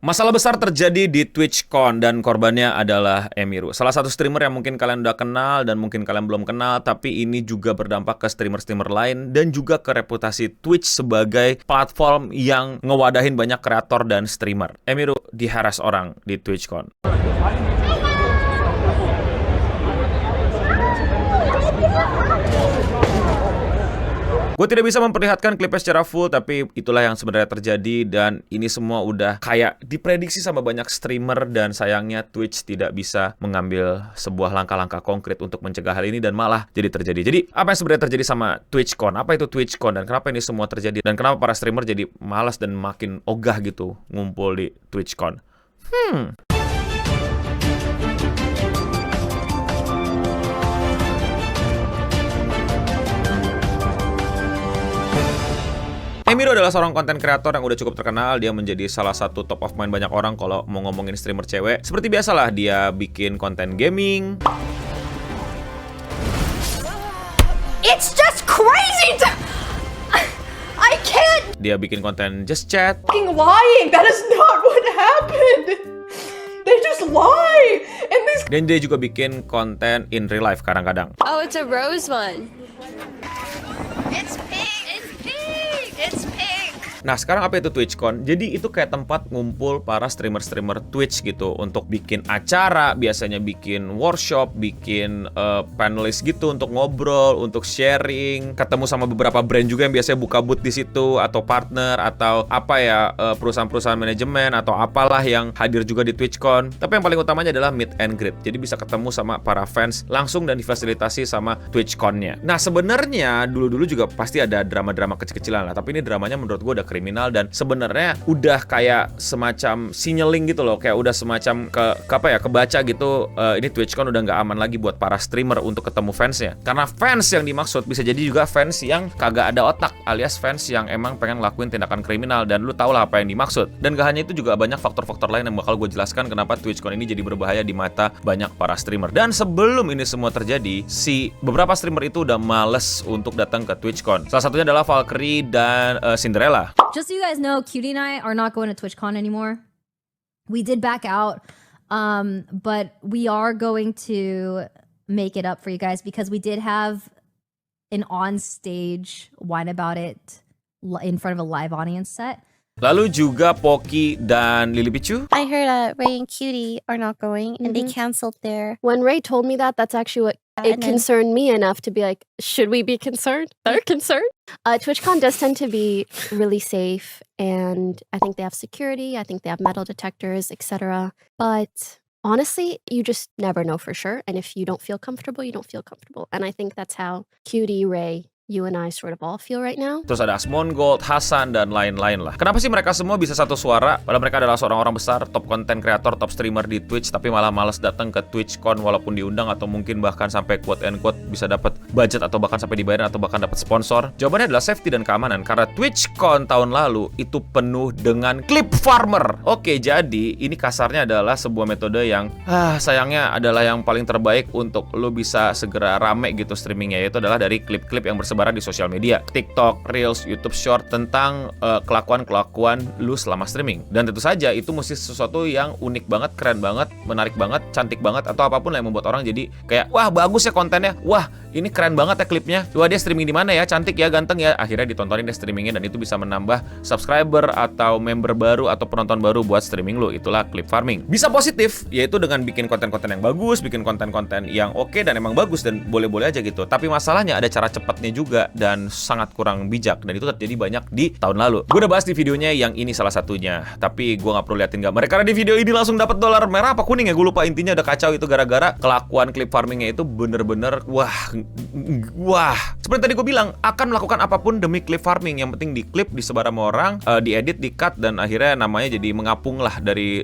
Masalah besar terjadi di TwitchCon dan korbannya adalah Emiru. Salah satu streamer yang mungkin kalian udah kenal dan mungkin kalian belum kenal, tapi ini juga berdampak ke streamer-streamer lain dan juga ke reputasi Twitch sebagai platform yang ngewadahin banyak kreator dan streamer. Emiru diharas orang di TwitchCon. Gue tidak bisa memperlihatkan klipnya secara full, tapi itulah yang sebenarnya terjadi dan ini semua udah kayak diprediksi sama banyak streamer dan sayangnya Twitch tidak bisa mengambil sebuah langkah-langkah konkret untuk mencegah hal ini dan malah jadi terjadi. Jadi apa yang sebenarnya terjadi sama TwitchCon? Apa itu TwitchCon dan kenapa ini semua terjadi? Dan kenapa para streamer jadi malas dan makin ogah gitu ngumpul di TwitchCon? Emiru adalah seorang konten kreator yang udah cukup terkenal. Dia menjadi salah satu top of mind banyak orang kalau mau ngomongin streamer cewek. Seperti biasalah, dia bikin konten gaming. It's just crazy! I can't Dia bikin konten just chat. fucking lying. That is not what happened. They just lie. And these Dan dia juga bikin konten in real life kadang-kadang. Oh, it's a rose one. It's pink. It's pink. It's pink. Nah, sekarang apa itu TwitchCon? Jadi itu kayak tempat ngumpul para streamer-streamer Twitch gitu untuk bikin acara, biasanya bikin workshop, bikin panelis gitu untuk ngobrol, untuk sharing, ketemu sama beberapa brand juga yang biasanya buka booth di situ atau partner atau apa ya, perusahaan-perusahaan manajemen atau apalah yang hadir juga di TwitchCon. Tapi yang paling utamanya adalah meet and greet. Jadi bisa ketemu sama para fans langsung dan difasilitasi sama TwitchCon-nya. Nah, sebenarnya dulu-dulu juga pasti ada drama-drama kecil-kecilan lah, tapi ini dramanya menurut gue udah kriminal dan sebenarnya udah kayak semacam signaling gitu loh, kayak udah semacam kebaca gitu. Ini TwitchCon udah nggak aman lagi buat para streamer untuk ketemu fansnya, karena fans yang dimaksud bisa jadi juga fans yang kagak ada otak, alias fans yang emang pengen ngelakuin tindakan kriminal, dan lu tau lah apa yang dimaksud. Dan gak hanya itu, juga banyak faktor-faktor lain yang bakal gue jelaskan kenapa TwitchCon ini jadi berbahaya di mata banyak para streamer. Dan sebelum ini semua terjadi, beberapa streamer itu udah males untuk datang ke TwitchCon. Salah satunya adalah Valkyrie dan Cinderella. Just so you guys know, Cutie and I are not going to TwitchCon anymore. We did back out, but we are going to make it up for you guys because we did have an on-stage Wine About It in front of a live audience set. Lalu juga Poki dan Lily Pichu. I heard Ray and Cutie are not going, and they canceled their. When Ray told me that, that's actually what it and then- concerned me enough to be like, should we be concerned? They're concerned. TwitchCon does tend to be really safe, and I think they have security. I think they have metal detectors, etc. But honestly, you just never know for sure. And if you don't feel comfortable, you don't feel comfortable. And I think that's how Cutie, Ray, you and I sort of all feel right now. Terus ada Asmongold, Hasan, dan lain-lain lah. Kenapa sih mereka semua bisa satu suara? Padahal mereka adalah seorang orang besar, top konten kreator, top streamer di Twitch, tapi malah males datang ke TwitchCon walaupun diundang atau mungkin bahkan sampai quote and quote bisa dapat budget atau bahkan sampai dibayar atau bahkan dapat sponsor. Jawabannya adalah safety dan keamanan, karena TwitchCon tahun lalu itu penuh dengan clip farmer. Oke, jadi ini kasarnya adalah sebuah metode yang sayangnya adalah yang paling terbaik untuk lo bisa segera rame gitu streamingnya, yaitu adalah dari klip-klip yang bersebaran di sosial media, TikTok, Reels, YouTube Short, tentang kelakuan-kelakuan lu selama streaming. Dan tentu saja itu mesti sesuatu yang unik banget, keren banget, menarik banget, cantik banget, atau apapun yang membuat orang jadi kayak, wah bagus ya kontennya, wah ini keren banget ya klipnya, wah dia streaming di mana ya, cantik ya, ganteng ya. Akhirnya ditontonin deh streamingnya, dan itu bisa menambah subscriber atau member baru atau penonton baru buat streaming lu. Itulah clip farming. Bisa positif, yaitu dengan bikin konten-konten yang bagus, bikin konten-konten yang oke dan emang bagus dan boleh-boleh aja gitu. Tapi masalahnya ada cara cepatnya juga dan sangat kurang bijak, dan itu terjadi banyak di tahun lalu. Gue udah bahas di videonya yang ini salah satunya, tapi gue nggak perlu liatin gambar karena di video ini langsung dapat dolar merah apa kuning ya, gue lupa. Intinya udah kacau itu gara-gara kelakuan clip farmingnya itu bener-bener wah. Seperti tadi gue bilang, akan melakukan apapun demi clip farming. Yang penting diklip, disebar sama orang, diedit, dicut, dan akhirnya namanya jadi mengapung lah dari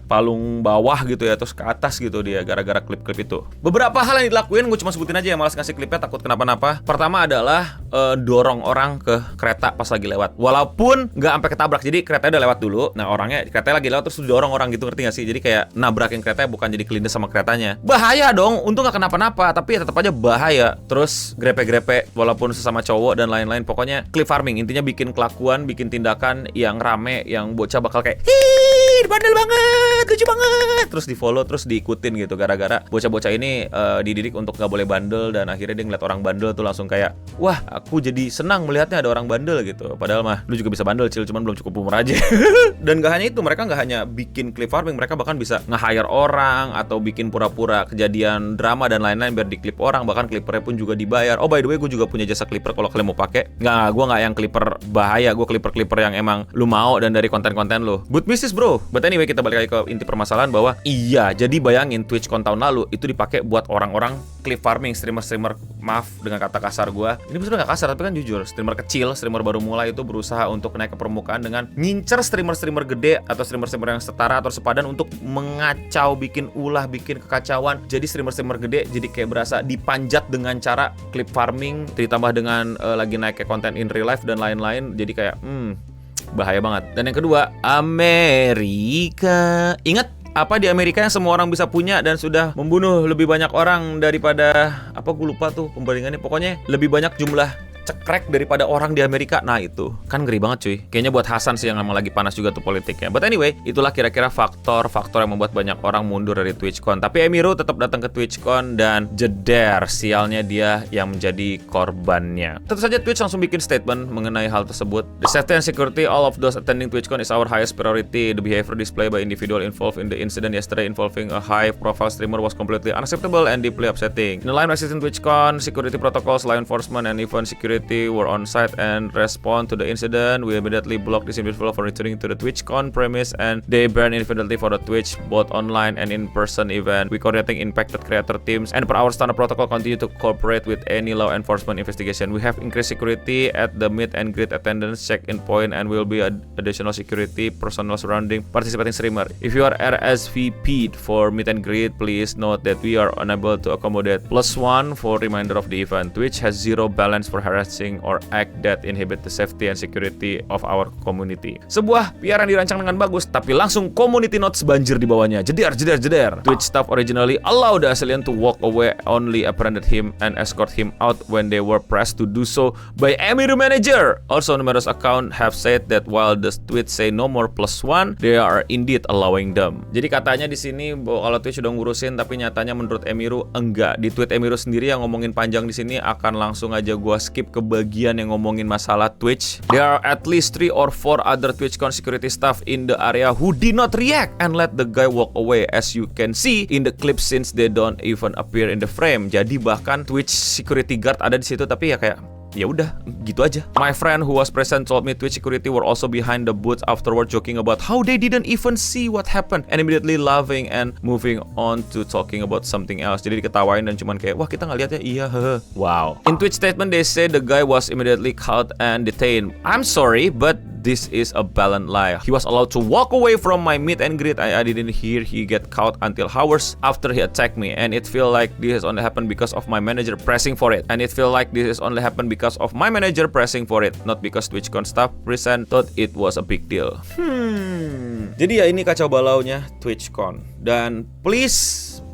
palung bawah gitu ya, terus ke atas gitu dia gara-gara klip-klip itu. Beberapa hal yang dilakuin, gue cuma sebutin aja ya, malas ngasih klipnya takut kenapa-napa. Pertama adalah dorong orang ke kereta pas lagi lewat, walaupun nggak sampai ketabrak. Jadi keretanya udah lewat dulu, nah orangnya keretanya lagi lewat terus dorong orang gitu, ngerti nggak sih? Jadi kayak nabrakin keretanya, bukan jadi kelindes sama keretanya. Bahaya dong. Untung nggak kenapa-napa, tapi ya tetap aja aja bahaya. Terus grepe-grepe walaupun sesama cowok dan lain-lain. Pokoknya clip farming, intinya bikin kelakuan, bikin tindakan yang rame, yang bocah bakal kayak bandel banget, lucu banget, terus di follow, terus diikutin gitu. Gara-gara bocah-bocah ini dididik untuk gak boleh bandel, dan akhirnya dia ngeliat orang bandel tuh langsung kayak, wah aku jadi senang melihatnya ada orang bandel gitu. Padahal mah lu juga bisa bandel Cil, cuman belum cukup umur aja. Dan gak hanya itu, mereka gak hanya bikin clip farming, mereka bahkan bisa nge-hire orang atau bikin pura-pura kejadian drama dan lain-lain biar diklip orang. Bahkan clippernya pun juga dibayar. Oh by the way, gue juga punya jasa clipper kalau kalian mau pakai. Nggak, gue nggak yang clipper bahaya, gue clipper yang emang lu mau dan dari konten-konten lu. Good business bro. But anyway, kita balik lagi ke inti permasalahan bahwa iya, jadi bayangin TwitchCon tahun lalu itu dipakai buat orang-orang clip farming, streamer-streamer, maaf dengan kata kasar gue. Ini sebenarnya nggak kasar, tapi kan jujur, streamer kecil, streamer baru mulai itu berusaha untuk naik ke permukaan dengan ngincer streamer-streamer gede atau streamer-streamer yang setara atau sepadan untuk mengacau, bikin ulah, bikin kekacauan. Jadi streamer-streamer gede jadi kayak berasa dipanjat dengan cara clip farming, ditambah dengan lagi naik ke konten in real life dan lain-lain. Jadi kayak bahaya banget. Dan yang kedua, Amerika. Ingat apa di Amerika yang semua orang bisa punya dan sudah membunuh lebih banyak orang daripada apa, gue lupa tuh pembandingannya. Pokoknya lebih banyak jumlah cekrek daripada orang di Amerika. Nah itu kan ngeri banget cuy. Kayaknya buat Hasan sih yang emang lagi panas juga tuh politiknya. But anyway, itulah kira-kira faktor-faktor yang membuat banyak orang mundur dari TwitchCon. Tapi Emiru tetap datang ke TwitchCon dan jeder, sialnya dia yang menjadi korbannya. Tentu saja Twitch langsung bikin statement mengenai hal tersebut. The safety and security all of those attending TwitchCon is our highest priority. The behavior displayed by individual involved in the incident yesterday involving a high-profile streamer was completely unacceptable and deeply upsetting. In the line assisting TwitchCon, security protocols, law enforcement, and even security were on site and respond to the incident. We immediately blocked this individual from returning to the TwitchCon premise, and they banned infinitely for the Twitch, both online and in-person event. We coordinating impacted creator teams, and per our standard protocol, continue to cooperate with any law enforcement investigation. We have increased security at the meet and greet attendance check-in point, and will be additional security personnel surrounding participating streamer. If you are RSVP'd for meet and greet, please note that we are unable to accommodate +1 for reminder of the event. Twitch has zero balance for harassing or act that inhibit the safety and security of our community. Sebuah PR yang dirancang dengan bagus, tapi langsung community notes banjir di bawahnya. Jeder. Twitch staff originally allowed the assailant to walk away, only apprehended him and escort him out when they were pressed to do so by Emiru manager. Also, numerous accounts have said that while the tweet say no more +1, they are indeed allowing them. Jadi katanya di sini bahwa kalau Twitch udah ngurusin, tapi nyatanya menurut Emiru enggak. Di tweet Emiru sendiri yang ngomongin panjang di sini, akan langsung aja gua skip ke bagian yang ngomongin masalah Twitch. There are at least 3 or 4 other TwitchCon security staff in the area who did not react and let the guy walk away, as you can see in the clip, since they don't even appear in the frame. Jadi bahkan Twitch security guard ada di situ, tapi ya kayak ya udah gitu aja. My friend who was present told me Twitch security were also behind the booth afterward, joking about how they didn't even see what happened and immediately laughing and moving on to talking about something else. Jadi diketawain dan cuman kayak, wah kita nggak lihat ya, iya hehe. Wow. In Twitch statement they say the guy was immediately caught and detained. I'm sorry, but this is a blatant lie. He was allowed to walk away from my meet and greet. I didn't hear he get caught until hours after he attacked me, and it feel like this has only happened because of my manager pressing for it. Not because TwitchCon staff present thought it was a big deal. Jadi ya ini kacau balaunya TwitchCon. Dan please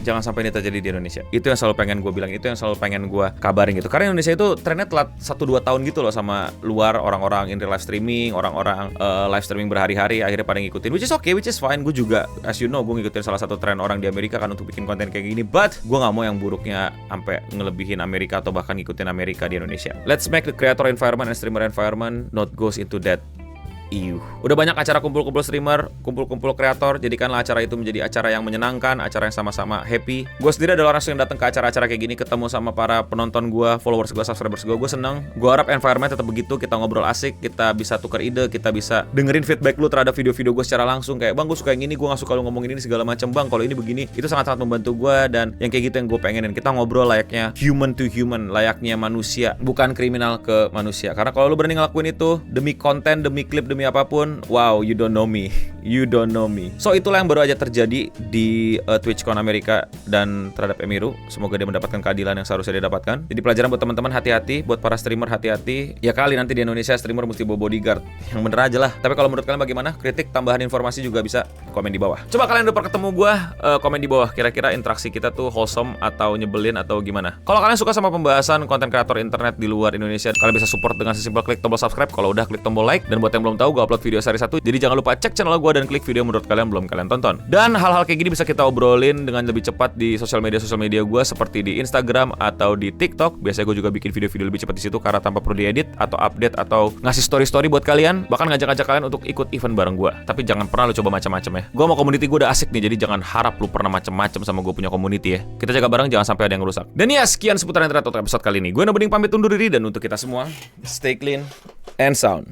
jangan sampai ini terjadi di Indonesia. Itu yang selalu pengen gue bilang, itu yang selalu pengen gue kabarin gitu. Karena Indonesia itu trennya telat 1-2 tahun gitu loh sama luar, orang-orang in real live streaming, orang-orang live streaming berhari-hari akhirnya pada ngikutin, which is okay, which is fine. Gue juga, as you know, gue ngikutin salah satu tren orang di Amerika kan untuk bikin konten kayak gini. But gue gak mau yang buruknya sampai ngelebihin Amerika atau bahkan ngikutin Amerika di Indonesia. Let's make the creator environment and streamer environment not goes into that. Udah banyak acara kumpul-kumpul streamer, kumpul-kumpul kreator, jadikanlah acara itu menjadi acara yang menyenangkan, acara yang sama-sama happy. Gue sendiri adalah orang yang datang ke acara-acara kayak gini, ketemu sama para penonton gue, followers gue, subscribers gue seneng. Gue harap environment tetap begitu, kita ngobrol asik, kita bisa tukar ide, kita bisa dengerin feedback lu terhadap video-video gue secara langsung. Kayak, bang gue suka yang ini, gue gak suka lu ngomongin ini segala macam, bang kalau ini begini. Itu sangat-sangat membantu gue, dan yang kayak gitu yang gue pengenin. Kita ngobrol layaknya human to human, layaknya manusia, bukan kriminal ke manusia. Karena kalau lu berani ngelakuin itu demi konten, demi klip, demi apapun, wow, you don't know me. You don't know me. So itulah yang baru aja terjadi di TwitchCon Amerika dan terhadap Emiru. Semoga dia mendapatkan keadilan yang seharusnya dia dapatkan. Jadi pelajaran buat teman-teman, hati-hati. Buat para streamer, hati-hati. Ya kali nanti di Indonesia streamer mesti bawa bodyguard. Yang bener aja lah. Tapi kalau menurut kalian bagaimana? Kritik, tambahan informasi juga bisa komen di bawah. Coba kalian udah pernah ketemu gue, komen di bawah. Kira-kira interaksi kita tuh wholesome atau nyebelin atau gimana? Kalau kalian suka sama pembahasan konten kreator internet di luar Indonesia, kalian bisa support dengan sesimpel klik tombol subscribe. Kalau udah, klik tombol like. Dan buat yang belum tahu, gue upload video sehari 1. Jadi jangan lupa cek channel gue dan klik video yang menurut kalian belum kalian tonton. Dan hal-hal kayak gini bisa kita obrolin dengan lebih cepat di sosial media gue seperti di Instagram atau di TikTok. Biasanya gue juga bikin video-video lebih cepat di situ karena tanpa perlu diedit atau update atau ngasih story-story buat kalian. Bahkan ngajak-ngajak kalian untuk ikut event bareng gue. Tapi jangan pernah lu coba macam-macam ya. Gue mau community gue udah asik nih, jadi jangan harap lu pernah macam-macam sama gue punya community ya. Kita jaga bareng, jangan sampai ada yang rusak. Dan ya, sekian seputaran internet untuk episode kali ini. Gue Nobeding pamit undur diri, dan untuk kita semua, stay clean and sound.